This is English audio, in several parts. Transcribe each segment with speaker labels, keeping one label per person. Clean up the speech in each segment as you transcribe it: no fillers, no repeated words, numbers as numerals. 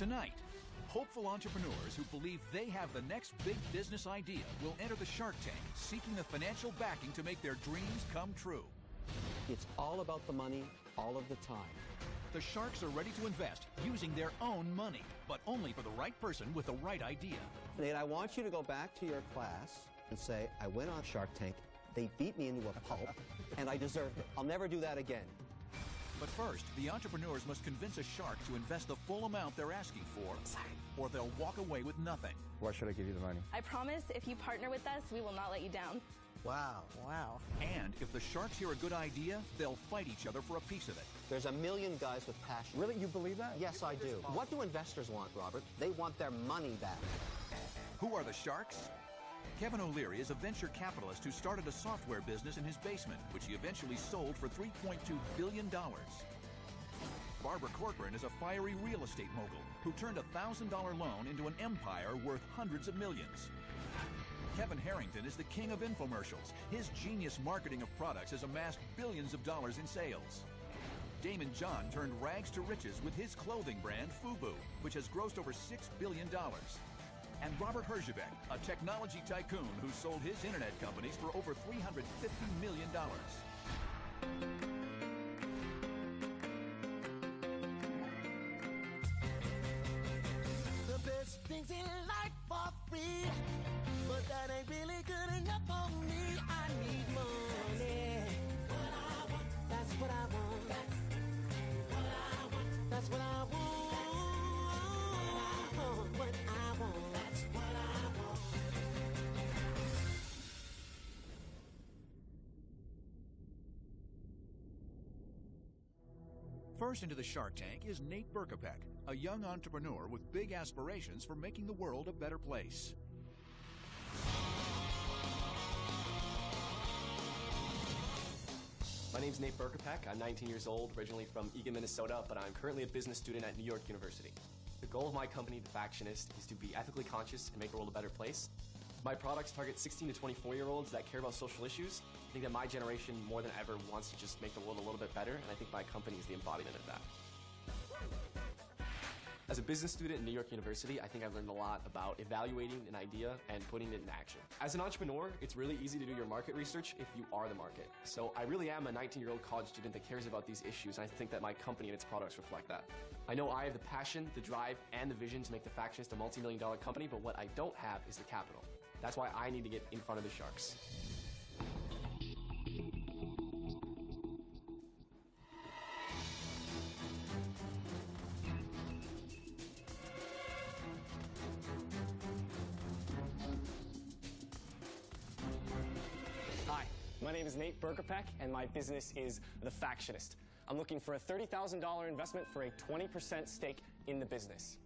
Speaker 1: Tonight, hopeful entrepreneurs who believe they have the next big business idea will enter the Shark Tank, seeking the financial backing to make their dreams come true.
Speaker 2: It's all about the money all of the time.
Speaker 1: The Sharks are ready to invest using their own money, but only for the right person with the right idea.
Speaker 2: Nate, I want you to go back to your class and say, I went on Shark Tank, they beat me into a pulp, and I deserved it. I'll never do that again.
Speaker 1: But first, the entrepreneurs must convince a shark to invest the full amount they're asking for, or they'll walk away with nothing.
Speaker 3: Why should I give you the money?
Speaker 4: I promise if you partner with us, we will not let you down.
Speaker 2: Wow.
Speaker 5: Wow.
Speaker 1: And if the sharks hear a good idea, they'll fight each other for a piece of it.
Speaker 2: There's a million guys with passion.
Speaker 3: Really? You believe that?
Speaker 2: Yes, I do. What do investors want, Robert? They want their money back.
Speaker 1: Who are the sharks? Kevin O'Leary is a venture capitalist who started a software business in his basement, which he eventually sold for $3.2 billion. Barbara Corcoran is a fiery real estate mogul who turned a $1,000 loan into an empire worth hundreds of millions. Kevin Harrington is the king of infomercials. His genius marketing of products has amassed billions of dollars in sales. Damon John turned rags to riches with his clothing brand FUBU, which has grossed over $6 billion. And Robert Herjavec, a technology tycoon who sold his internet companies for over $350 million.
Speaker 6: The best things in life are free, but that ain't really good enough for me. I need money. What I want, that's what I want. That's what I want. That's what I want. What I want. That's what I want.
Speaker 1: First into the Shark Tank is Nate Berkopec, a young entrepreneur with big aspirations for making the world a better place.
Speaker 7: My name's Nate Berkopec. I'm 19 years old, originally from Eagan, Minnesota, but I'm currently a business student at New York University. The goal of my company, The Factionist, is to be ethically conscious and make the world a better place. My products target 16 to 24-year-olds that care about social issues. I think that my generation, more than ever, wants to just make the world a little bit better, and I think my company is the embodiment of that. As a business student at New York University, I think I've learned a lot about evaluating an idea and putting it in action. As an entrepreneur, it's really easy to do your market research if you are the market. So I really am a 19-year-old college student that cares about these issues, and I think that my company and its products reflect that. I know I have the passion, the drive, and the vision to make The Factionist a multi-million-dollar company, but what I don't have is the capital. That's why I need to get in front of the sharks.
Speaker 8: Hi, my name is Nate Berkopec, and my business is The Factionist. I'm looking for a $30,000 investment for a 20% stake in the business.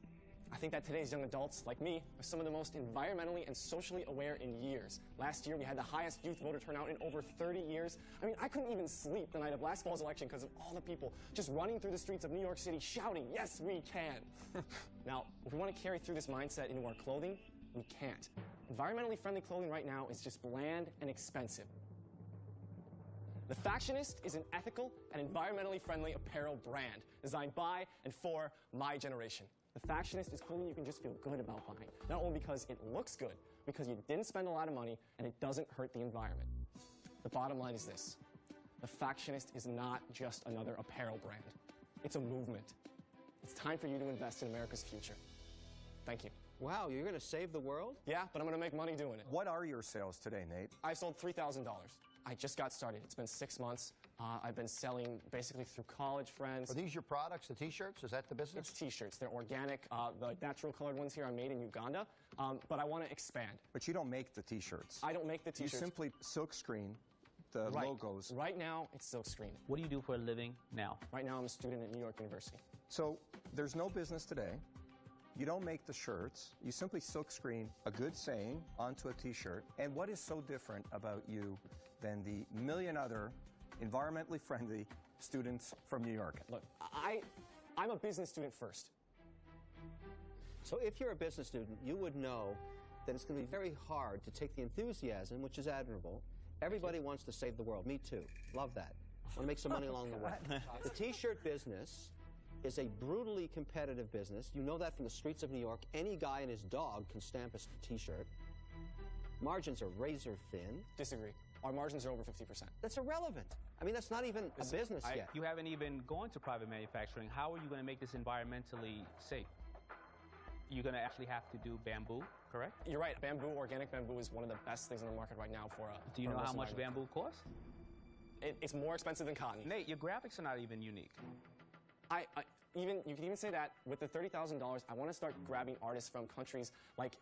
Speaker 8: I think that today's young adults, like me, are some of the most environmentally and socially aware in years. Last year, we had the highest youth voter turnout in over 30 years. I mean, I couldn't even sleep the night of last fall's election because of all the people just running through the streets of New York City shouting, "Yes, we can." Now, if we want to carry through this mindset into our clothing, we can't. Environmentally friendly clothing right now is just bland and expensive. The Factionist is an ethical and environmentally friendly apparel brand designed by and for my generation. The Factionist is clothing you can just feel good about buying, not only because it looks good, because you didn't spend a lot of money and it doesn't hurt the environment. The bottom line is this: The Factionist is not just another apparel brand. It's a movement. It's time for you to invest in America's future. Thank you.
Speaker 2: Wow, you're going to save the world?
Speaker 8: Yeah, but I'm going to make money doing it.
Speaker 3: What are your sales today, Nate?
Speaker 8: I sold $3,000. I just got started. It's been 6 months. I've been selling basically through college friends.
Speaker 9: Are these your products, the T-shirts? Is that the business?
Speaker 8: It's T-shirts. They're organic. The natural colored ones here are made in Uganda, but I want to expand.
Speaker 3: But you don't make the T-shirts.
Speaker 8: I don't make the T-shirts.
Speaker 3: You simply silkscreen the logos.
Speaker 8: Right now, it's silkscreen.
Speaker 5: What do you do for a living now?
Speaker 8: Right now, I'm a student at New York University.
Speaker 3: So there's no business today. You don't make the shirts. You simply silkscreen a good saying onto a T-shirt. And what is so different about you than the million other environmentally friendly students from New York?
Speaker 8: Look, I'm a business student first.
Speaker 2: So if you're a business student, you would know that it's going to be very hard to take the enthusiasm, which is admirable. Everybody wants to save the world. Me too. Love that. Want to make some money along the way. The T-shirt business is a brutally competitive business. You know that from the streets of New York. Any guy and his dog can stamp a T-shirt. Margins are razor thin.
Speaker 8: Disagree. Our margins are over 50%.
Speaker 2: That's irrelevant. I mean, that's not even a business yet.
Speaker 5: You haven't even gone to private manufacturing. How are you going to make this environmentally safe? You're going to actually have to do bamboo, correct?
Speaker 8: You're right. Bamboo, organic bamboo, is one of the best things in the market right now for
Speaker 5: Do you know how much bamboo costs?
Speaker 8: It's more expensive than cotton.
Speaker 5: Nate, your graphics are not even unique.
Speaker 8: You can even say that with the $30,000, I want to start grabbing artists from countries like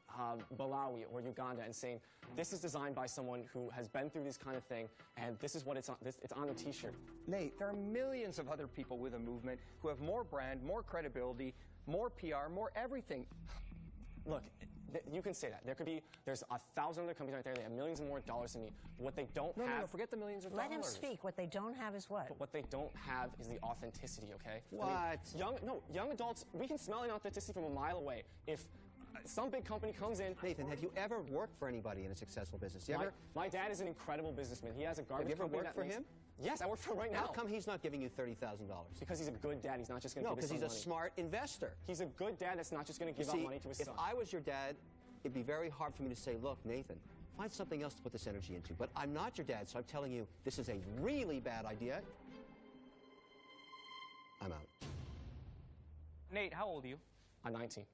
Speaker 8: Malawi or Uganda and saying, this is designed by someone who has been through this kind of thing, and this is what it's on a T-shirt.
Speaker 3: Nate, there are millions of other people with a movement who have more brand, more credibility, more PR, more everything.
Speaker 8: Look, you can say that. There's 1,000 other companies out there that have millions and more dollars than me. What they don't have...
Speaker 3: No, forget the millions of
Speaker 10: Let
Speaker 3: dollars.
Speaker 10: him speak. What they don't have is what?
Speaker 8: But what they don't have is the authenticity, okay?
Speaker 2: What?
Speaker 8: I mean, young adults, we can smell inauthenticity from a mile away. If some big company comes in...
Speaker 2: Nathan, have you ever worked for anybody in a successful business?
Speaker 8: My dad is an incredible businessman. He has a garbage company.
Speaker 2: Have you ever worked for him?
Speaker 8: Yes, I work for him right now.
Speaker 2: How come he's not giving you $30,000?
Speaker 8: Because he's a good dad. He's not just going to give his son money.
Speaker 2: No, because he's a smart investor.
Speaker 8: He's a good dad that's not just going to give out money to his son.
Speaker 2: If I was your dad, it'd be very hard for me to say, look, Nathan, find something else to put this energy into. But I'm not your dad, so I'm telling you, this is a really bad idea. I'm out.
Speaker 5: Nate, how old are you?
Speaker 8: I'm 19.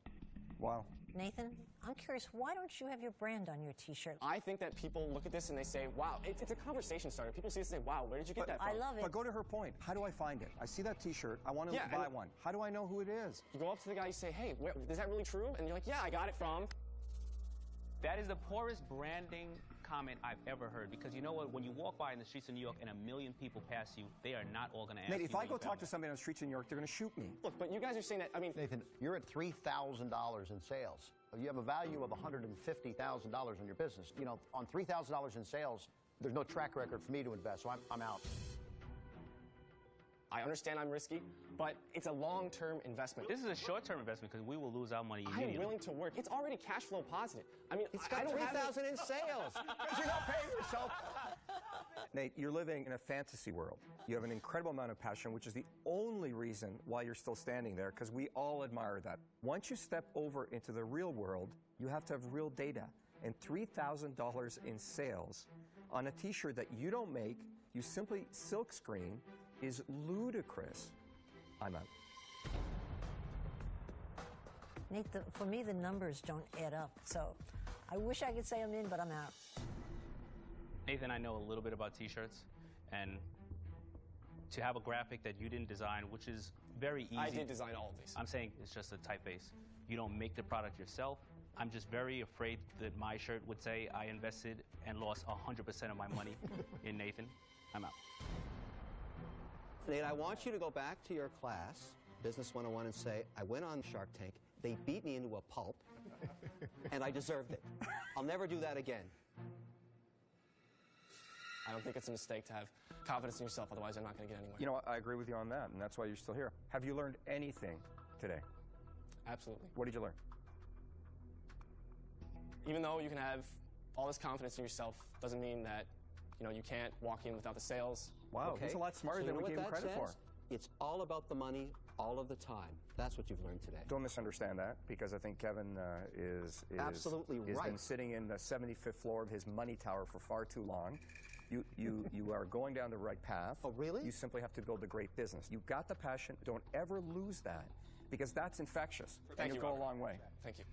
Speaker 3: Wow.
Speaker 10: Nathan, I'm curious, why don't you have your brand on your T-shirt?
Speaker 8: I think that people look at this and they say, wow, it's a conversation starter. People see this and say, wow, where did you get that from?
Speaker 10: I love it.
Speaker 3: But go to her point. How do I find it? I see that T-shirt. I want to buy one. How do I know who it is?
Speaker 8: You go up to the guy, you say, hey, is that really true? And you're like, yeah, I got it from...
Speaker 5: That is the poorest branding comment I've ever heard, because you know what? When you walk by in the streets of New York and 1 million people pass you, they are not all going to ask
Speaker 3: Nate,
Speaker 5: you.
Speaker 3: if I go talk to somebody on the streets of New York, they're going to shoot me.
Speaker 8: Look, but you guys are saying that, I mean...
Speaker 9: Nathan, you're at $3,000 in sales. You have a value of $150,000 on your business. You know, on $3,000 in sales, there's no track record for me to invest, so I'm out.
Speaker 8: I understand I'm risky, but it's a long-term investment.
Speaker 5: This is a short-term investment because we will lose our money immediately.
Speaker 8: I'm willing to work. It's already cash flow positive. I mean,
Speaker 2: It's got $3,000 in sales.
Speaker 3: Because you're not paying yourself. Nate, you're living in a fantasy world. You have an incredible amount of passion, which is the only reason why you're still standing there, because we all admire that. Once you step over into the real world, you have to have real data. And $3,000 in sales on a T-shirt that you don't make, you simply silkscreen, is ludicrous. I'm out.
Speaker 10: Nate, for me, the numbers don't add up. So I wish I could say I'm in, but I'm out.
Speaker 5: Nathan, I know a little bit about T-shirts, and to have a graphic that you didn't design, which is very easy.
Speaker 8: I did design all of these.
Speaker 5: I'm saying it's just a typeface. You don't make the product yourself. I'm just very afraid that my shirt would say I invested and lost 100% of my money in Nathan. I'm out.
Speaker 2: Nate, I want you to go back to your class, Business 101, and say, I went on Shark Tank, they beat me into a pulp, and I deserved it. I'll never do that again.
Speaker 8: I don't think it's a mistake to have confidence in yourself, otherwise you're not going to get anywhere.
Speaker 3: You know, I agree with you on that, and that's why you're still here. Have you learned anything today?
Speaker 8: Absolutely.
Speaker 3: What did you learn?
Speaker 8: Even though you can have all this confidence in yourself, doesn't mean that, you know, you can't walk in without the sales.
Speaker 3: Wow,
Speaker 2: Okay.
Speaker 3: he's a lot smarter
Speaker 2: So
Speaker 3: than
Speaker 2: you know
Speaker 3: we gave him
Speaker 2: what that
Speaker 3: credit for.
Speaker 2: says? It's all about the money all of the time. That's what you've learned today.
Speaker 3: Don't misunderstand that, because I think Kevin is
Speaker 2: Absolutely
Speaker 3: has
Speaker 2: right.
Speaker 3: been sitting in the 75th floor of his money tower for far too long. You are going down the right path.
Speaker 2: Oh, really?
Speaker 3: You simply have to build a great business. You've got the passion. Don't ever lose that, because that's infectious, and you'll go a long way.
Speaker 8: Thank you.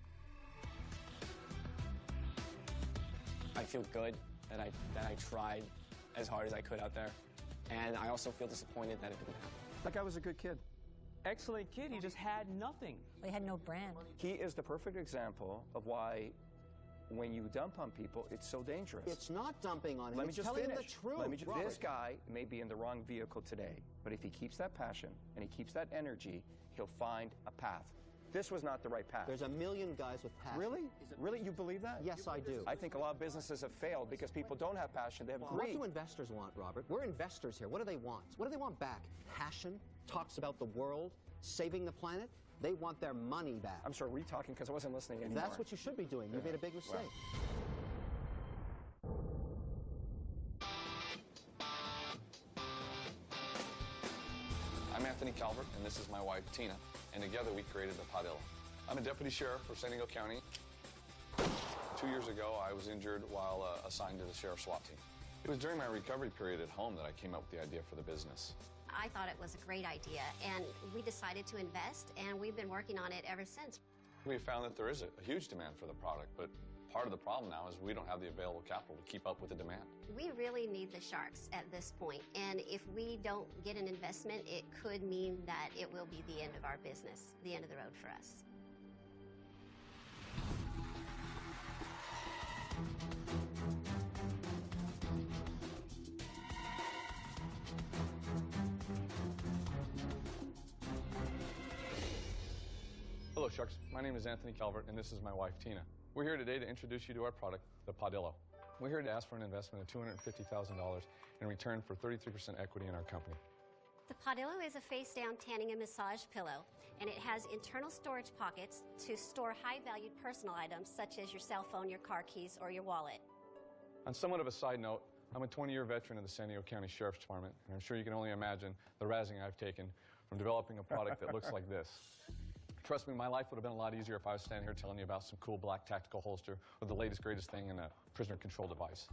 Speaker 8: I feel good that I tried as hard as I could out there, and I also feel disappointed that it didn't happen.
Speaker 3: That guy was a good kid.
Speaker 5: Excellent kid. He just had nothing.
Speaker 10: We had no brand.
Speaker 3: He is the perfect example of why, when you dump on people, it's so dangerous.
Speaker 2: It's not dumping on him.
Speaker 3: Let me
Speaker 2: It's
Speaker 3: just
Speaker 2: telling
Speaker 3: finish.
Speaker 2: him the truth.
Speaker 3: Let me just,
Speaker 2: Robert.
Speaker 3: this guy may be in the wrong vehicle today, but if he keeps that passion and he keeps that energy, he'll find a path. This was not the right path.
Speaker 2: There's 1 million guys with passion.
Speaker 3: Really? Really? You believe that?
Speaker 2: Yes, I do.
Speaker 3: I think a lot of businesses have failed because people don't have passion. They have
Speaker 2: What
Speaker 3: greed.
Speaker 2: do investors want, Robert? We're investors here. What do they want? What do they want back? Passion? Talks about the world? Saving the planet? They want their money back.
Speaker 3: I'm sorry, were you talking because I wasn't listening anymore?
Speaker 2: That's what you should be doing. You made a big mistake.
Speaker 11: I'm Anthony Kelly. Calvert, and this is my wife, Tina, and together we created the Padilla. I'm a deputy sheriff for San Diego County. 2 years ago, I was injured while assigned to the sheriff's SWAT team. It was during my recovery period at home that I came up with the idea for the business.
Speaker 12: I thought it was a great idea, and we decided to invest, and we've been working on it ever since.
Speaker 11: We found that there is a huge demand for the product, but part of the problem now is we don't have the available capital to keep up with the demand.
Speaker 12: We really need the sharks at this point, and if we don't get an investment, it could mean that it will be the end of our business, the end of the road for us.
Speaker 11: Hello, Sharks. My name is Anthony Calvert, and this is my wife, Tina. We're here today to introduce you to our product, the Padilla. We're here to ask for an investment of $250,000 in return for 33% equity in our company.
Speaker 12: The Padilla is a face-down tanning and massage pillow, and it has internal storage pockets to store high-valued personal items such as your cell phone, your car keys, or your wallet.
Speaker 11: On somewhat of a side note, I'm a 20-year veteran of the San Diego County Sheriff's Department, and I'm sure you can only imagine the razzing I've taken from developing a product that looks like this. Trust me, my life would have been a lot easier if I was standing here telling you about some cool black tactical holster or the latest, greatest thing in a prisoner control device.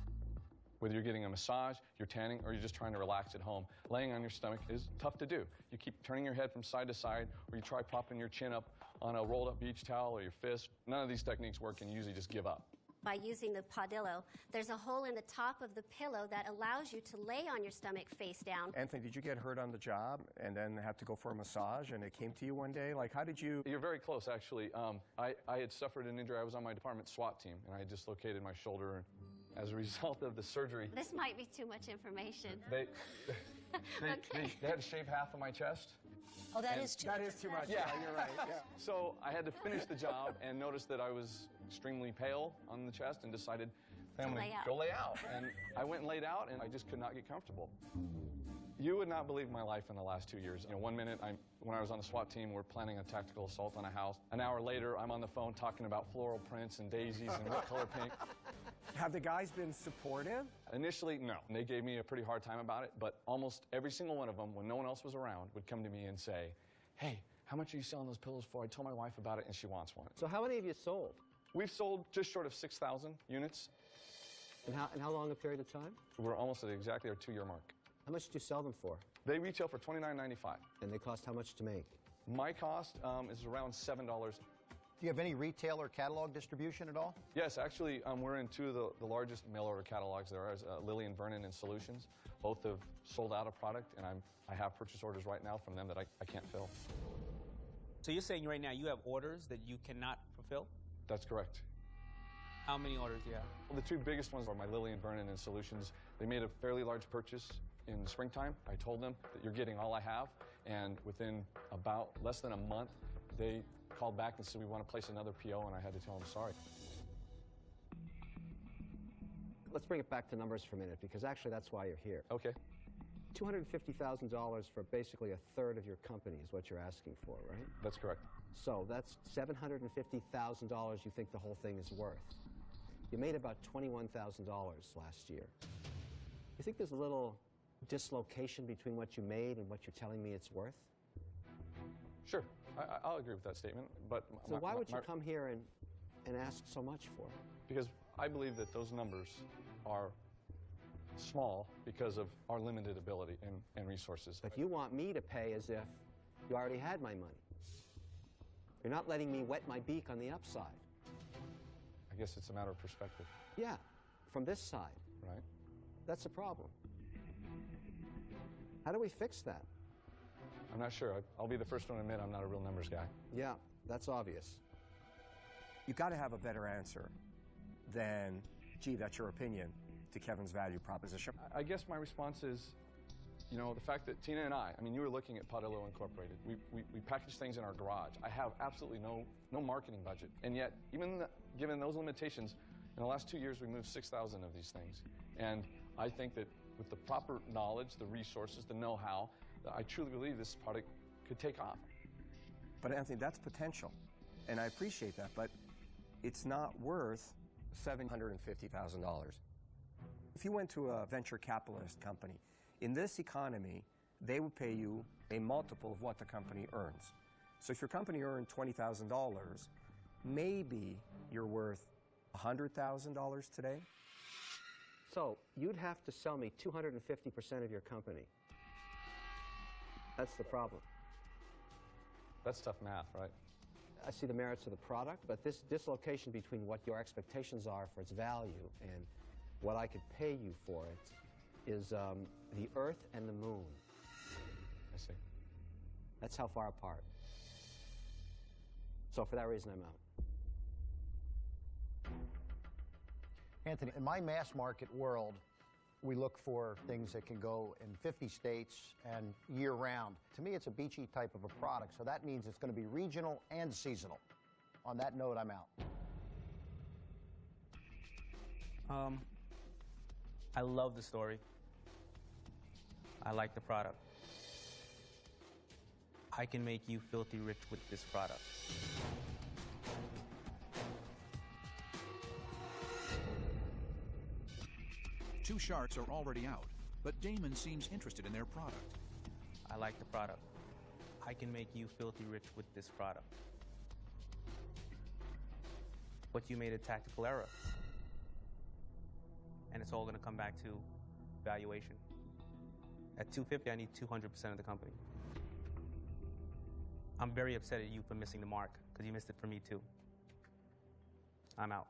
Speaker 11: Whether you're getting a massage, you're tanning, or you're just trying to relax at home, laying on your stomach is tough to do. You keep turning your head from side to side, or you try propping your chin up on a rolled-up beach towel or your fist. None of these techniques work, and you usually just give up.
Speaker 12: By using the Padilla, there's a hole in the top of the pillow that allows you to lay on your stomach face down.
Speaker 3: Anthony, did you get hurt on the job and then have to go for a massage and it came to you one day? Like, how did you...
Speaker 11: You're very close, actually. I had suffered an injury. I was on my department SWAT team, and I dislocated my shoulder. And as a result of the surgery...
Speaker 12: This might be too much information.
Speaker 11: They had to shave half of my chest.
Speaker 10: Oh, that is too much.
Speaker 3: That is too much. Yeah, you're right. Yeah.
Speaker 11: So I had to finish the job and noticed that I was extremely pale on the chest and decided, hey, I'm going to go lay out. And I went and laid out, and I just could not get comfortable. You would not believe my life in the last 2 years. You know, 1 minute, when I was on the SWAT team, we're planning a tactical assault on a house. An hour later, I'm on the phone talking about floral prints and daisies and what color pink.
Speaker 3: Have the guys been supportive?
Speaker 11: Initially, no. They gave me a pretty hard time about it, but almost every single one of them, when no one else was around, would come to me and say, hey, how much are you selling those pillows for? I told my wife about it, and she wants one.
Speaker 2: So how many have you sold?
Speaker 11: We've sold just short of 6,000 units.
Speaker 2: And how long a period of time?
Speaker 11: We're almost at exactly our 2-year mark.
Speaker 2: How much did you sell them for?
Speaker 11: They retail for $29.95.
Speaker 2: And they cost how much to make?
Speaker 11: My cost is around $7.
Speaker 9: Do you have any retailer catalog distribution at all?
Speaker 11: Yes, actually, we're in 2 of the largest mail-order catalogs there are, Lilly and Vernon and Solutions. Both have sold out a product, and I have purchase orders right now from them that I can't fill.
Speaker 13: So you're saying right now you have orders that you cannot fulfill?
Speaker 11: That's correct.
Speaker 13: How many orders do you have?
Speaker 11: Well, the 2 biggest ones are my Lilly and Vernon and Solutions. They made a fairly large purchase in the springtime. I told them that you're getting all I have, and within about less than a month, they called back and said, we want to place another PO, and I had to tell them sorry.
Speaker 2: Let's bring it back to numbers for a minute, because actually that's why you're here.
Speaker 11: Okay.
Speaker 2: $250,000 for basically a third of your company is what you're asking for, right?
Speaker 11: That's correct.
Speaker 2: So that's $750,000 you think the whole thing is worth. You made about $21,000 last year. You think there's a little dislocation between what you made and what you're telling me it's worth?
Speaker 11: Sure. I'll agree with that statement. But
Speaker 2: so why would you come here and ask so much for?
Speaker 11: Because I believe that those numbers are small because of our limited ability and resources.
Speaker 2: But you want me to pay as if you already had my money. You're not letting me wet my beak on the upside.
Speaker 11: I guess it's a matter of perspective.
Speaker 2: Yeah, from this side.
Speaker 11: Right.
Speaker 2: That's a problem. How do we fix that?
Speaker 11: I'm not sure. I'll be the first one to admit I'm not a real numbers guy.
Speaker 2: Yeah, that's obvious.
Speaker 3: You've got to have a better answer than, gee, that's your opinion, to Kevin's value proposition.
Speaker 11: I guess my response is, you know, the fact that Tina and I mean, you were looking at Padilla Incorporated. We package things in our garage. I have absolutely no marketing budget. And yet, even given those limitations, in the last 2 years, we moved 6,000 of these things. And I think that with the proper knowledge, the resources, the know-how, I truly believe this product could take off.
Speaker 3: But Anthony, that's potential. And I appreciate that, but it's not worth $750,000. If you went to a venture capitalist company, in this economy, they would pay you a multiple of what the company earns. So if your company earned $20,000, maybe you're worth $100,000 today.
Speaker 2: So you'd have to sell me 250% of your company. That's the problem.
Speaker 11: That's tough math, right?
Speaker 2: I see the merits of the product, but this dislocation between what your expectations are for its value and what I could pay you for it is the Earth and the Moon.
Speaker 11: I see.
Speaker 2: That's how far apart. So for that reason, I'm out.
Speaker 9: Anthony, in my mass market world, we look for things that can go in 50 states and year-round. To me, it's a beachy type of a product, so that means it's going to be regional and seasonal. On that note, I'm out.
Speaker 13: I love the story. I like the product. I can make you filthy rich with this product.
Speaker 1: Two sharks are already out, but Damon seems interested in their product.
Speaker 13: I like the product. I can make you filthy rich with this product. But you made a tactical error. And it's all going to come back to valuation. At $250, I need 200% of the company. I'm very upset at you for missing the mark, because you missed it for me too. I'm out.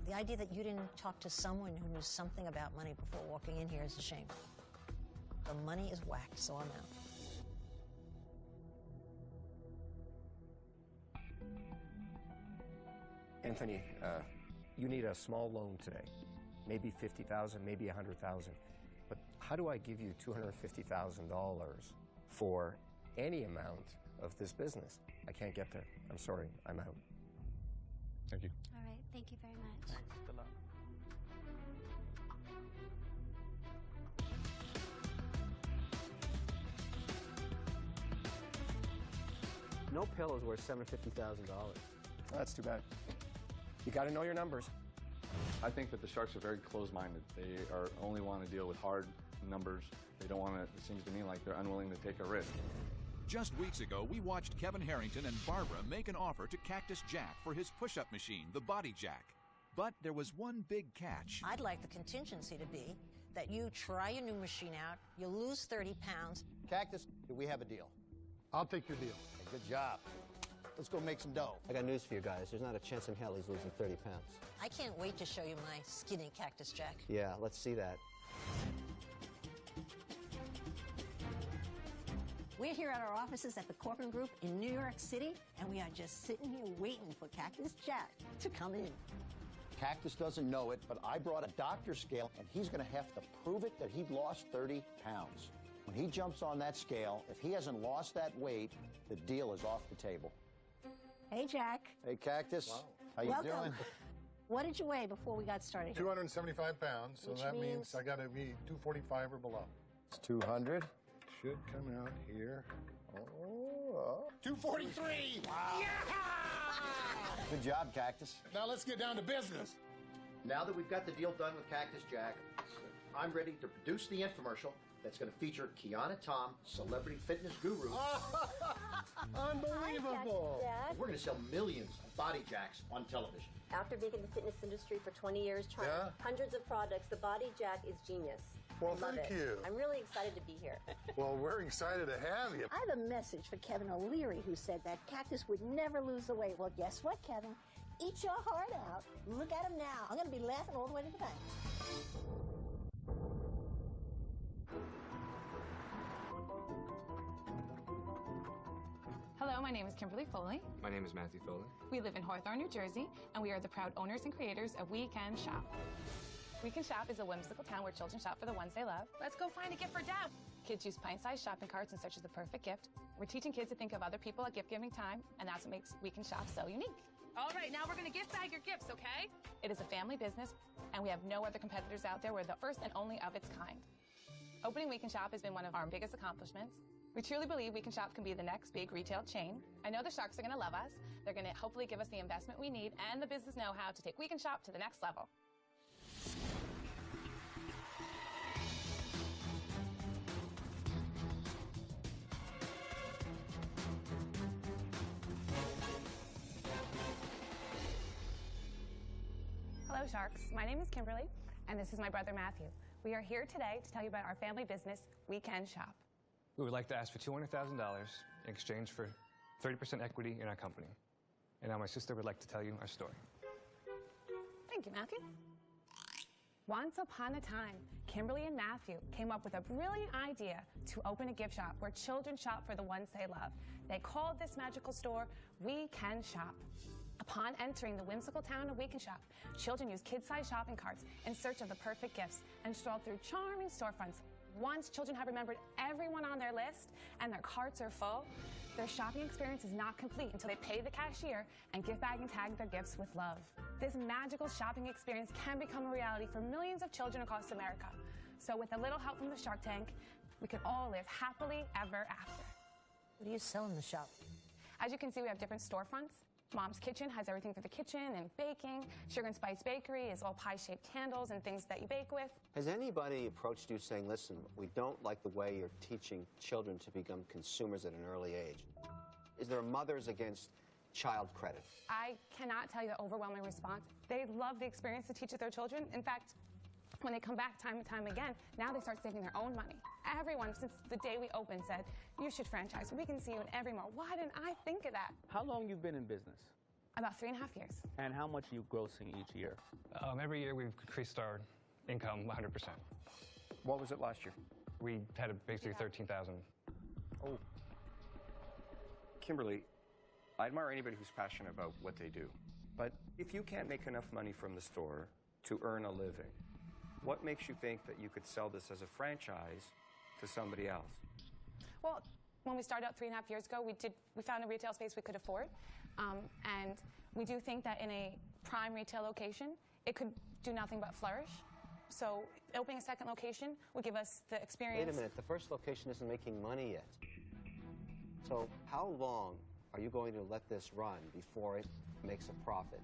Speaker 10: The idea that you didn't talk to someone who knew something about money before walking in here is a shame. The money is whacked, so I'm out.
Speaker 3: Anthony, you need a small loan today. Maybe $50,000, maybe $100,000. But how do I give you $250,000 for any amount of this business? I can't get there. I'm sorry, I'm out.
Speaker 11: Thank you.
Speaker 12: All right, thank you very much.
Speaker 13: Thanks. Good luck.
Speaker 2: No pill is worth $750,000.
Speaker 3: That's too bad. You got to know your numbers.
Speaker 11: I think that the Sharks are very closed-minded. They are only want to deal with hard numbers. They don't want to, it seems to me like they're unwilling to take a risk.
Speaker 1: Just weeks ago, we watched Kevin Harrington and Barbara make an offer to Cactus Jack for his push-up machine, the Body Jack. But there was one big catch.
Speaker 10: I'd like the contingency to be that you try your new machine out, you lose 30 pounds.
Speaker 9: Cactus, do we have a deal?
Speaker 14: I'll take your deal.
Speaker 9: Hey, good job. Let's go make some dough.
Speaker 2: I got news for you guys. There's not a chance in hell he's losing 30 pounds.
Speaker 10: I can't wait to show you my skinny Cactus Jack.
Speaker 2: Yeah, let's see that.
Speaker 10: We're here at our offices at the Corcoran Group in New York City, and we are just sitting here waiting for Cactus Jack to come in.
Speaker 9: Cactus doesn't know it, but I brought a doctor's scale, and he's going to have to prove it that he lost 30 pounds. When he jumps on that scale, if he hasn't lost that weight, the deal is off the table.
Speaker 10: Hey, Jack.
Speaker 9: Hey, Cactus.
Speaker 14: Wow.
Speaker 9: How you
Speaker 10: Welcome.
Speaker 9: doing?
Speaker 10: What did you weigh before we got started?
Speaker 14: 275 pounds, so
Speaker 10: Which
Speaker 14: that means
Speaker 10: means-
Speaker 14: I got to be 245 or below.
Speaker 9: It's 200.
Speaker 14: Should come out here. Oh, 243! Wow! Yeah!
Speaker 9: Good job, Cactus.
Speaker 14: Now let's get down to business.
Speaker 9: Now that we've got the deal done with Cactus Jack, I'm ready to produce the infomercial that's going to feature Kiana Tom, celebrity fitness guru.
Speaker 14: Unbelievable!
Speaker 9: We're going to sell millions of body jacks on television.
Speaker 15: After being in the fitness industry for 20 years, trying
Speaker 14: Yeah?
Speaker 15: hundreds of products, the Body Jack is genius.
Speaker 14: Well,
Speaker 15: I love
Speaker 14: thank
Speaker 15: it.
Speaker 14: you.
Speaker 15: I'm really excited to be here.
Speaker 14: Well, we're excited to have you.
Speaker 10: I have a message for Kevin O'Leary, who said that Cactus would never lose the weight. Well, guess what, Kevin? Eat your heart out. Look at him now. I'm going to be laughing all the way to the bank.
Speaker 16: Hello, my name is Kimberly Foley.
Speaker 17: My name is Matthew Foley.
Speaker 16: We live in Hawthorne, New Jersey, and we are the proud owners and creators of We Can Shop. We Can Shop is a whimsical town where children shop for the ones they love. Let's go find a gift for Dad. Kids use pint-sized shopping carts in search of the perfect gift. We're teaching kids to think of other people at gift-giving time, and that's what makes We Can Shop so unique. All right, now we're going to gift bag your gifts, okay? It is a family business, and we have no other competitors out there. We're the first and only of its kind. Opening We Can Shop has been one of our biggest accomplishments. We truly believe We Can Shop can be the next big retail chain. I know the Sharks are going to love us. They're going to hopefully give us the investment we need and the business know-how to take We Can Shop to the next level. Sharks. My name is Kimberly, and this is my brother Matthew. We are here today to tell you about our family business, Weekend Shop.
Speaker 17: We would like to ask for $200,000 in exchange for 30% equity in our company. And now my sister would like to tell you our story.
Speaker 16: Thank you, Matthew. Once upon a time, Kimberly and Matthew came up with a brilliant idea to open a gift shop where children shop for the ones they love. They called this magical store Weekend Shop. Upon entering the whimsical town of Weekend Shop, children used kid-sized shopping carts in search of the perfect gifts and strolled through charming storefronts. Once children have remembered everyone on their list and their carts are full, their shopping experience is not complete until they pay the cashier and gift bag and tag their gifts with love. This magical shopping experience can become a reality for millions of children across America. So with a little help from the Shark Tank, we can all live happily ever after.
Speaker 10: What do you sell in the shop?
Speaker 16: As you can see, we have different storefronts. Mom's Kitchen has everything for the kitchen and baking. Sugar and Spice Bakery is all pie-shaped candles and things that you bake with.
Speaker 2: Has anybody approached you saying, listen, we don't like the way you're teaching children to become consumers at an early age? Is there Mothers Against Child Credit?
Speaker 16: I cannot tell you the overwhelming response. They love the experience to teach their children. In fact, when they come back time and time again, now they start saving their own money. Everyone, since the day we opened, said, you should franchise. We can see you in every mall. Why didn't I think of that?
Speaker 5: How long you've been in business?
Speaker 16: About 3.5 years.
Speaker 5: And how much are you grossing each year?
Speaker 17: Every year we've increased our income 100%.
Speaker 3: What was it last year?
Speaker 17: We had basically 13,000.
Speaker 3: Oh. Kimberly, I admire anybody who's passionate about what they do. But if you can't make enough money from the store to earn a living, what makes you think that you could sell this as a franchise to somebody else?
Speaker 16: Well, when we started out 3.5 years ago, we found a retail space we could afford. And we do think that in a prime retail location, it could do nothing but flourish. So opening a second location would give us the experience.
Speaker 2: Wait a minute, the first location isn't making money yet. So how long are you going to let this run before it makes a profit?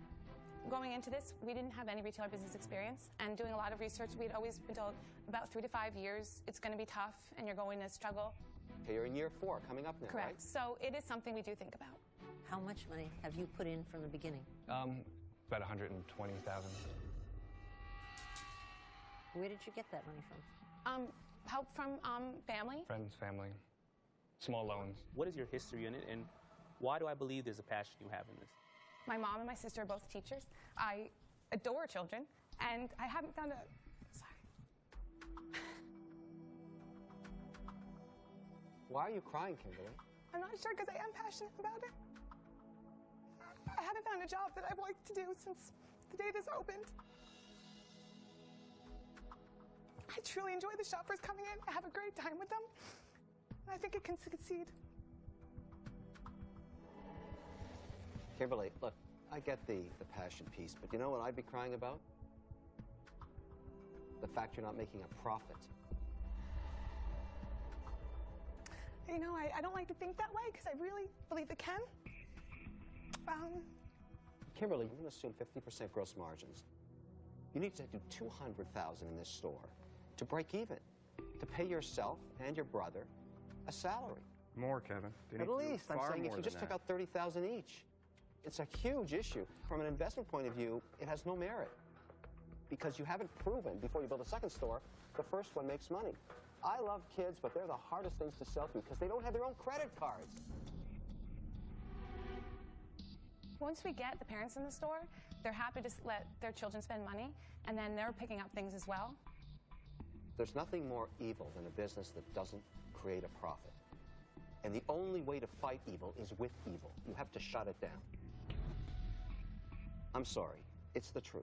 Speaker 16: Going into this, we didn't have any retailer business experience, and doing a lot of research, we'd always been told about 3 to 5 years, it's going to be tough, and you're going to struggle.
Speaker 2: Okay, you're in year 4, coming up now,
Speaker 16: Correct.
Speaker 2: right?
Speaker 16: So it is something we do think about.
Speaker 10: How much money have you put in from the beginning?
Speaker 17: About 120,000.
Speaker 10: Where did you get that money from?
Speaker 16: Help from family.
Speaker 17: Friends, family, small loans.
Speaker 5: What is your history in it, and why do I believe there's a passion you have in this?
Speaker 16: My mom and my sister are both teachers. I adore children, and I haven't found a... Sorry.
Speaker 2: Why are you crying, Kimberly?
Speaker 16: I'm not sure because I am passionate about it. I haven't found a job that I've liked to do since the day this opened. I truly enjoy the shoppers coming in. I have a great time with them. And I think it can succeed.
Speaker 2: Kimberly, look, I get the passion piece, but you know what I'd be crying about? The fact you're not making a profit.
Speaker 16: You know, I don't like to think that way because I really believe it can.
Speaker 2: Kimberly, you're going to assume 50% gross margins. You need to do $200,000 in this store to break even, to pay yourself and your brother a salary.
Speaker 3: More, Kevin.
Speaker 2: At least, I'm saying if you just took out $30,000 each. It's a huge issue. From an investment point of view, it has no merit because you haven't proven before you build a second store, the first one makes money. I love kids, but they're the hardest things to sell to because they don't have their own credit cards.
Speaker 16: Once we get the parents in the store, they're happy to let their children spend money, and then they're picking up things as well.
Speaker 2: There's nothing more evil than a business that doesn't create a profit. And the only way to fight evil is with evil. You have to shut it down. I'm sorry. It's the truth.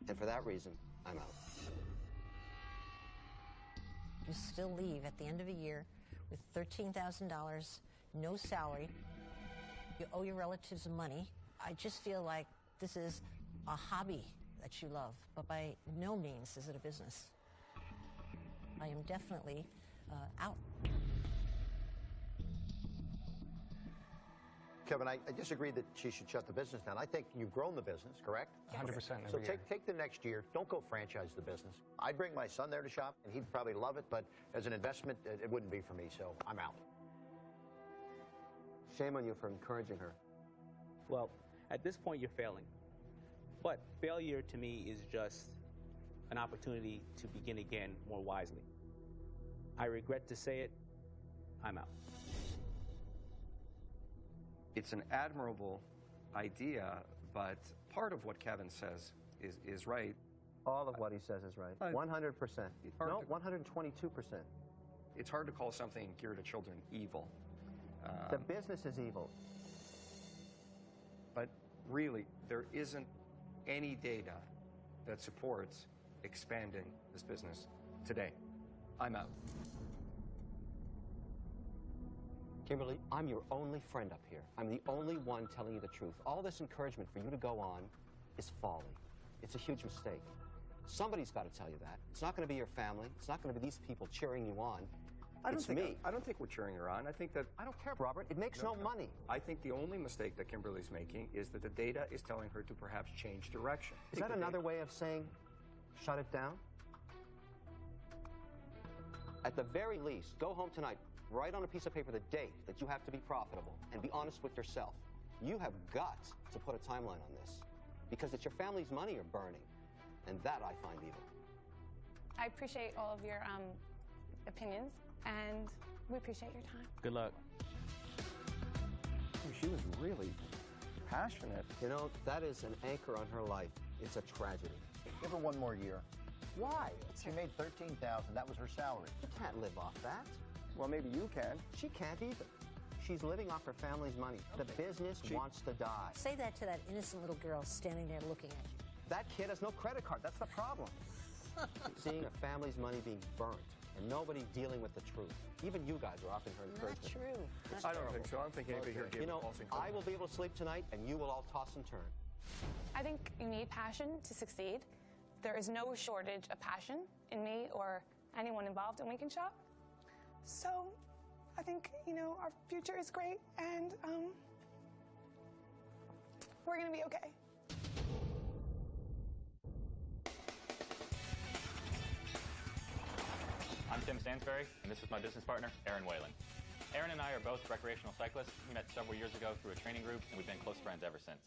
Speaker 2: And for that reason, I'm out.
Speaker 10: You still leave at the end of a year with $13,000, no salary. You owe your relatives money. I just feel like this is a hobby that you love, but by no means is it a business. I am definitely out.
Speaker 9: Kevin, I disagree that she should shut the business down. I think you've grown the business, correct?
Speaker 17: 100%
Speaker 9: So
Speaker 17: every year.
Speaker 9: take the next year. Don't go franchise the business. I'd bring my son there to shop, and he'd probably love it, but as an investment, it wouldn't be for me, so I'm out.
Speaker 2: Shame on you for encouraging her.
Speaker 5: Well, at this point, you're failing.
Speaker 13: But failure to me is just an opportunity to begin again more wisely. I regret to say it, I'm out.
Speaker 3: It's an admirable idea, but part of what Kevin says is right.
Speaker 2: All of what he says is right. 100%. No, 122%.
Speaker 3: It's hard to call something geared at children evil.
Speaker 2: The business is evil.
Speaker 3: But really, there isn't any data that supports expanding this business today. I'm out.
Speaker 2: Kimberly, I'm your only friend up here. I'm the only one telling you the truth. All this encouragement for you to go on is folly. It's a huge mistake. Somebody's got to tell you that. It's not going to be your family. It's not going to be these people cheering you on. It's me.
Speaker 3: I don't think we're cheering her on. I think that...
Speaker 2: I don't care, Robert. It makes no money.
Speaker 3: I think the only mistake that Kimberly's making is that the data is telling her to perhaps change direction.
Speaker 2: Is that another way of saying, shut it down? At the very least, go home tonight, write on a piece of paper the date that you have to be profitable, and be honest with yourself. You have got to put a timeline on this, because it's your family's money you're burning, and that I find evil.
Speaker 16: I appreciate all of your opinions, and we appreciate your time.
Speaker 13: Good luck.
Speaker 3: She was really passionate.
Speaker 2: You know, that is an anchor on her life. It's a tragedy.
Speaker 9: Give her one more year. Why? She made $13,000. That was her salary.
Speaker 2: You can't live off that.
Speaker 3: Well, maybe you can.
Speaker 2: She can't either. She's living off her family's money. The business wants to die.
Speaker 10: Say that to that innocent little girl standing there looking at you.
Speaker 2: That kid has no credit card. That's the problem. Seeing a family's money being burnt and nobody dealing with the truth. Even you guys are offering her encouragement.
Speaker 10: Not true.
Speaker 3: I don't think so. I don't think anybody here gave
Speaker 2: You know,
Speaker 3: false encouragement.
Speaker 2: I will be able to sleep tonight, and you will all toss and turn.
Speaker 16: I think you need passion to succeed. There is no shortage of passion in me or anyone involved in Weekend Shop. So I think, our future is great, and we're going to be okay.
Speaker 18: I'm Tim Stansberry, and this is my business partner, Aaron Whalen. Aaron and I are both recreational cyclists. We met several years ago through a training group, and we've been close friends ever since.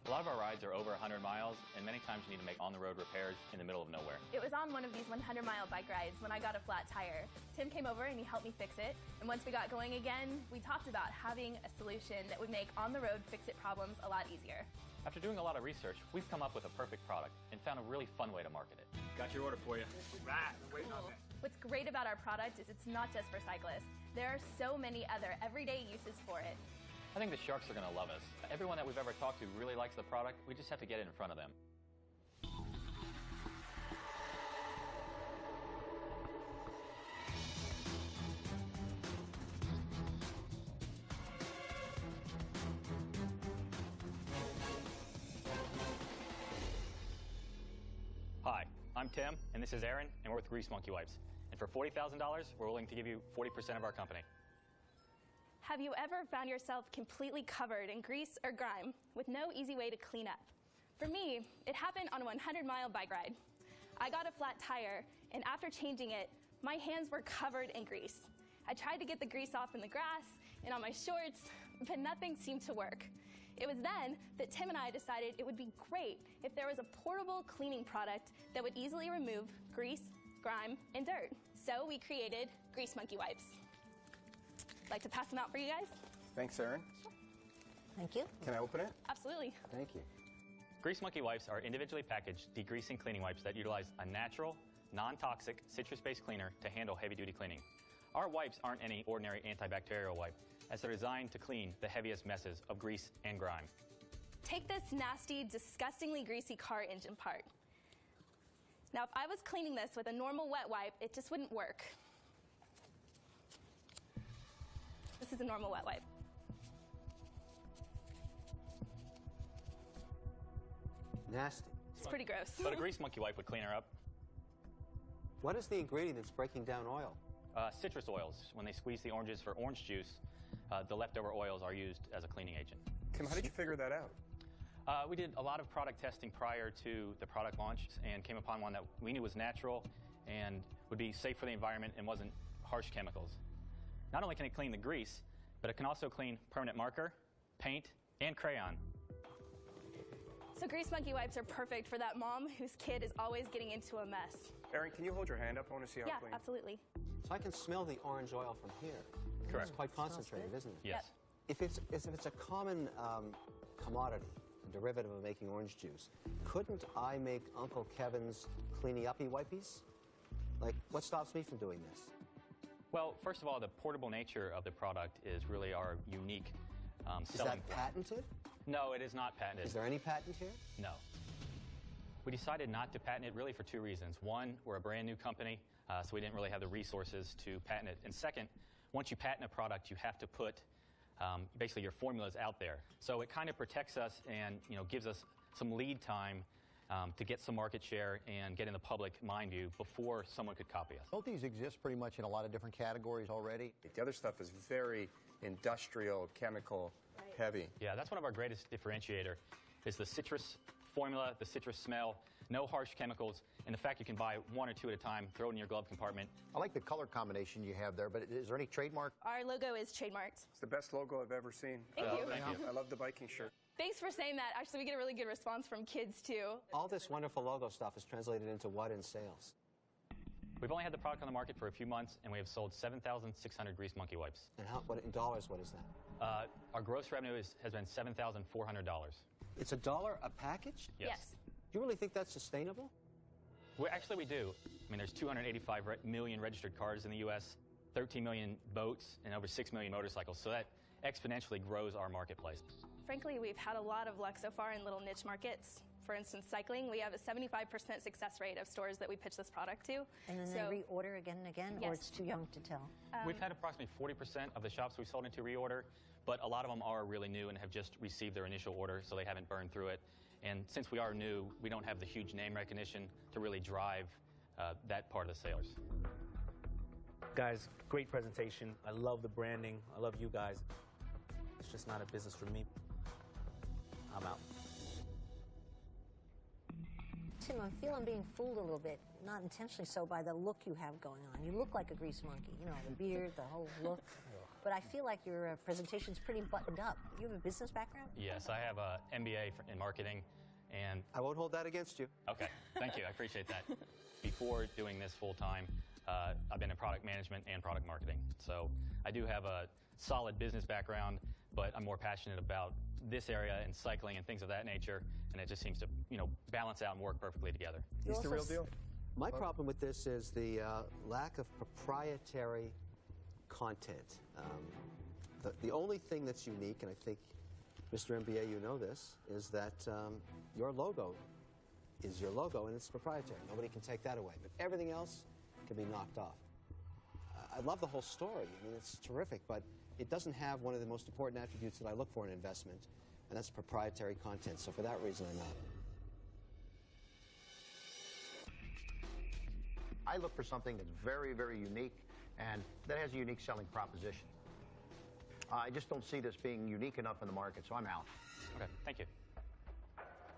Speaker 18: A lot of our rides are over 100 miles, and many times you need to make on-the-road repairs in the middle of nowhere.
Speaker 4: It was on one of these 100-mile bike rides when I got a flat tire. Tim came over and he helped me fix it. And once we got going again, we talked about having a solution that would make on-the-road fix-it problems a lot easier.
Speaker 18: After doing a lot of research, we've come up with a perfect product and found a really fun way to market it.
Speaker 17: Got your order for you.
Speaker 4: Cool. What's great about our product is it's not just for cyclists. There are so many other everyday uses for it.
Speaker 18: I think the Sharks are going to love us. Everyone that we've ever talked to really likes the product. We just have to get it in front of them. Hi, I'm Tim, and this is Aaron, and we're with Grease Monkey Wipes. And for $40,000, we're willing to give you 40% of our company.
Speaker 4: Have you ever found yourself completely covered in grease or grime with no easy way to clean up? For me, it happened on a 100-mile bike ride. I got a flat tire, and after changing it, my hands were covered in grease. I tried to get the grease off in the grass and on my shorts, but nothing seemed to work. It was then that Tim and I decided it would be great if there was a portable cleaning product that would easily remove grease, grime, and dirt. So we created Grease Monkey Wipes. Like to pass them out for you guys?
Speaker 3: Thanks, Aaron.
Speaker 10: Thank you.
Speaker 3: Can I open it?
Speaker 4: Absolutely.
Speaker 2: Thank you.
Speaker 18: Grease Monkey Wipes are individually packaged degreasing cleaning wipes that utilize a natural, non-toxic, citrus-based cleaner to handle heavy-duty cleaning. Our wipes aren't any ordinary antibacterial wipe, as they're designed to clean the heaviest messes of grease and grime.
Speaker 4: Take this nasty, disgustingly greasy car engine part. Now, if I was cleaning this with a normal wet wipe, it just wouldn't work. This is a normal wet wipe.
Speaker 2: Nasty.
Speaker 4: It's pretty gross.
Speaker 18: But a Grease Monkey Wipe would clean her up.
Speaker 2: What is the ingredient that's breaking down oil?
Speaker 18: Citrus oils. When they squeeze the oranges for orange juice, the leftover oils are used as a cleaning agent.
Speaker 3: Tim, how did you figure that out?
Speaker 18: We did a lot of product testing prior to the product launch and came upon one that we knew was natural and would be safe for the environment and wasn't harsh chemicals. Not only can it clean the grease, but it can also clean permanent marker, paint, and crayon.
Speaker 4: So Grease Monkey wipes are perfect for that mom whose kid is always getting into a mess.
Speaker 3: Erin, can you hold your hand up? I want to see how
Speaker 4: Yeah,
Speaker 3: clean.
Speaker 4: absolutely.
Speaker 2: So I can smell the orange oil from here.
Speaker 18: Correct.
Speaker 2: It's quite concentrated, isn't it?
Speaker 18: Yes.
Speaker 2: If it's a common commodity, a derivative of making orange juice, couldn't I make Uncle Kevin's cleany-uppy wipies? Like, what stops me from doing this?
Speaker 18: Well, first of all, the portable nature of the product is really our unique
Speaker 2: Is
Speaker 18: selling
Speaker 2: that patented?
Speaker 18: No, it is not patented.
Speaker 2: Is there any patent here?
Speaker 18: No. We decided not to patent it really for two reasons. One, we're a brand new company, so we didn't really have the resources to patent it. And second, once you patent a product, you have to put basically your formulas out there. So it kind of protects us and gives us some lead time to get some market share and get in the public mind view before someone could copy us.
Speaker 9: Don't these exist pretty much in a lot of different categories already?
Speaker 3: The other stuff is very industrial, chemical, heavy.
Speaker 18: Yeah, that's one of our greatest differentiator is the citrus formula, the citrus smell, no harsh chemicals, and the fact you can buy one or two at a time, throw it in your glove compartment.
Speaker 9: I like the color combination you have there, but is there any trademark?
Speaker 4: Our logo is trademarked.
Speaker 3: It's the best logo I've ever seen.
Speaker 4: Thank you.
Speaker 18: Thank you.
Speaker 3: I love the biking shirt.
Speaker 4: Thanks for saying that. Actually, we get a really good response from kids, too.
Speaker 2: All this wonderful logo stuff is translated into what in sales?
Speaker 18: We've only had the product on the market for a few months, and we have sold 7,600 Grease Monkey wipes.
Speaker 2: And what in dollars, what is that?
Speaker 18: Our gross revenue has been $7,400.
Speaker 2: It's $1 a package?
Speaker 18: Yes.
Speaker 2: Do you really think that's sustainable?
Speaker 18: Actually, we do. I mean, there's 285 million registered cars in the U.S., 13 million boats, and over 6 million motorcycles. So that exponentially grows our marketplace.
Speaker 4: Frankly, we've had a lot of luck so far in little niche markets. For instance, cycling, we have a 75% success rate of stores that we pitch this product to.
Speaker 10: And then they reorder again and again, or
Speaker 4: Yes.
Speaker 10: it's too young to tell?
Speaker 18: We've had approximately 40% of the shops we've sold into reorder, but a lot of them are really new and have just received their initial order, so they haven't burned through it. And since we are new, we don't have the huge name recognition to really drive that part of the sales.
Speaker 13: Guys, great presentation. I love the branding. I love you guys. It's just not a business for me. I'm out.
Speaker 10: Tim, I feel I'm being fooled a little bit, not intentionally so, by the look you have going on. You look like a grease monkey, the beard, the whole look. But I feel like your presentation's pretty buttoned up. You have a business background?
Speaker 18: Yes, I have an MBA in marketing, and
Speaker 2: I won't hold that against you.
Speaker 18: Okay, thank you. I appreciate that. Before doing this full time, I've been in product management and product marketing. So I do have a solid business background, but I'm more passionate about this area and cycling and things of that nature, and it just seems to, balance out and work perfectly together.
Speaker 3: He's the real deal.
Speaker 2: My problem with this is the lack of proprietary content. The only thing that's unique, and I think, Mr. MBA, you know this, is that your logo is your logo, and it's proprietary. Nobody can take that away. But everything else can be knocked off. I love the whole story. I mean, it's terrific, but it doesn't have one of the most important attributes that I look for in investment, and that's proprietary content. So for that reason, I'm out.
Speaker 9: I look for something that's very, very unique and that has a unique selling proposition. I just don't see this being unique enough in the market, so I'm out.
Speaker 18: Okay, thank you.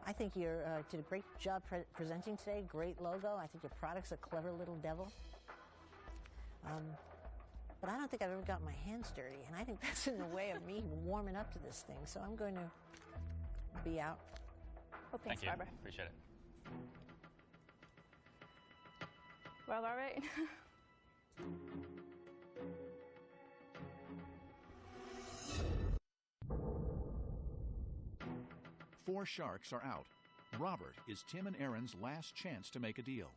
Speaker 10: I think you did a great job presenting today. Great logo. I think your product's a clever little devil. But I don't think I've ever gotten my hands dirty, and I think that's in the way of me warming up to this thing. So I'm going to be out.
Speaker 4: Well, thanks,
Speaker 18: Thank you.
Speaker 4: Barbara.
Speaker 18: Appreciate it.
Speaker 4: Well, all right.
Speaker 1: Four sharks are out. Robert is Tim and Erin's last chance to make a deal.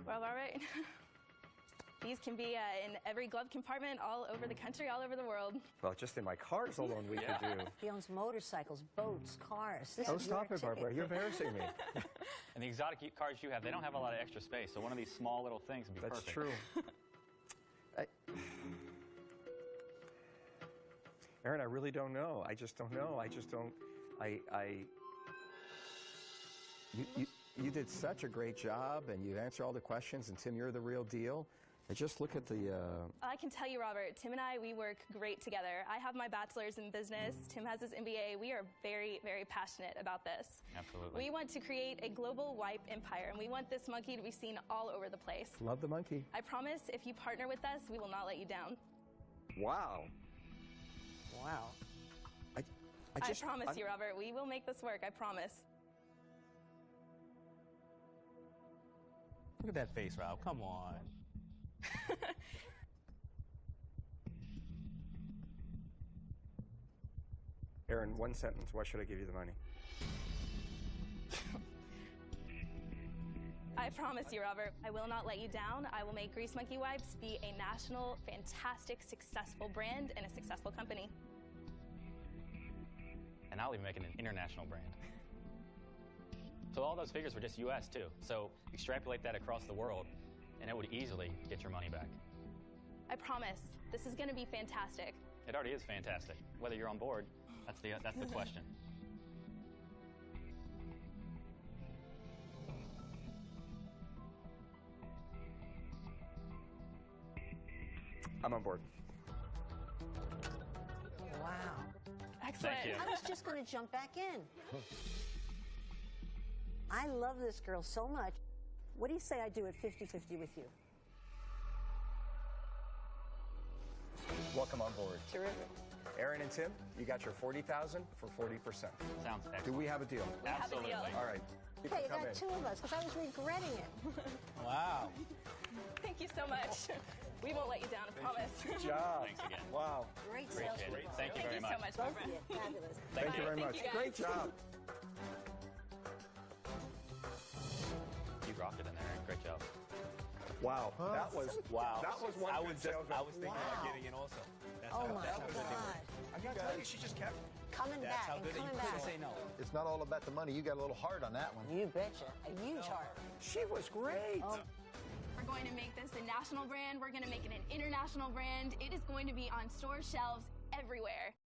Speaker 4: Well, all right. These can be in every glove compartment all over the country, all over the world.
Speaker 3: Well, just in my cars alone we could do.
Speaker 10: He owns motorcycles, boats, cars. This
Speaker 3: Oh,
Speaker 10: is
Speaker 3: stop
Speaker 10: your
Speaker 3: it, Barbara.
Speaker 10: ticket.
Speaker 3: You're embarrassing me.
Speaker 18: And the exotic cars you have, they don't have a lot of extra space, so one of these small little things would be
Speaker 3: That's
Speaker 18: perfect.
Speaker 3: true. Erin, I really don't know. I just don't know. I just don't. You did such a great job, and you answer all the questions, and Tim, you're the real deal. I just look at the...
Speaker 4: I can tell you, Robert, Tim and I, we work great together. I have my bachelor's in business. Tim has his MBA. We are very, very passionate about this.
Speaker 18: Absolutely.
Speaker 4: We want to create a global wipe empire, and we want this monkey to be seen all over the place.
Speaker 3: Love the monkey.
Speaker 4: I promise, if you partner with us, we will not let you down.
Speaker 3: Wow.
Speaker 10: Wow.
Speaker 4: I promise you, Robert, we will make this work. I promise.
Speaker 13: Look at that face, Rob. Come on.
Speaker 3: Aaron, one sentence. Why should I give you the money?
Speaker 4: I promise you, Robert, I will not let you down. I will make Grease Monkey Wipes be a national, fantastic, successful brand and a successful company.
Speaker 18: And I'll even make it an international brand. So all those figures were just US too. So extrapolate that across the world, and it would easily get your money back.
Speaker 4: I promise, this is going to be fantastic.
Speaker 18: It already is fantastic. Whether you're on board, that's the question.
Speaker 3: I'm on board.
Speaker 10: Wow.
Speaker 4: Excellent.
Speaker 18: Thank you.
Speaker 10: I was just going to jump back in. I love this girl so much. What do you say I do it 50-50 with you?
Speaker 3: Welcome on board.
Speaker 10: Terrific.
Speaker 3: Aaron and Tim, you got your $40,000 for 40%.
Speaker 18: Sounds excellent.
Speaker 3: Do we have a deal?
Speaker 4: We have a
Speaker 18: Absolutely.
Speaker 4: deal.
Speaker 3: All right. You
Speaker 10: Hey,
Speaker 3: can come
Speaker 10: you
Speaker 3: in.
Speaker 10: got two of us, because I was regretting it.
Speaker 13: Wow.
Speaker 4: Thank you so much. We won't let you down, I promise.
Speaker 3: Good job.
Speaker 18: Thanks again.
Speaker 3: Wow.
Speaker 10: Great sales.
Speaker 18: Appreciate it. Thank you very
Speaker 4: Thank you
Speaker 18: much.
Speaker 4: so much,
Speaker 10: Both
Speaker 4: my
Speaker 10: of
Speaker 4: friend.
Speaker 10: you. Fabulous.
Speaker 3: Thank you very
Speaker 4: Thank
Speaker 3: much.
Speaker 4: you, guys.
Speaker 3: Great job.
Speaker 18: You rocked it in there. Great job.
Speaker 3: Wow. That was
Speaker 13: Wow.
Speaker 3: That was one good sales
Speaker 13: I was thinking about
Speaker 10: Wow.
Speaker 13: getting in also. That's
Speaker 10: Oh
Speaker 13: how,
Speaker 10: my
Speaker 13: that's how good they were.
Speaker 10: God.
Speaker 3: I gotta tell you, she just kept.
Speaker 10: Coming
Speaker 13: That's
Speaker 10: back
Speaker 13: how
Speaker 10: and
Speaker 13: good they
Speaker 10: coming
Speaker 13: You
Speaker 10: back.
Speaker 13: couldn't say no.
Speaker 9: It's not all about the money. You got a little heart on that one.
Speaker 10: You betcha. A huge heart.
Speaker 3: She was great.
Speaker 10: Oh.
Speaker 4: We're going to make this a national brand. We're going to make it an international brand. It is going to be on store shelves everywhere.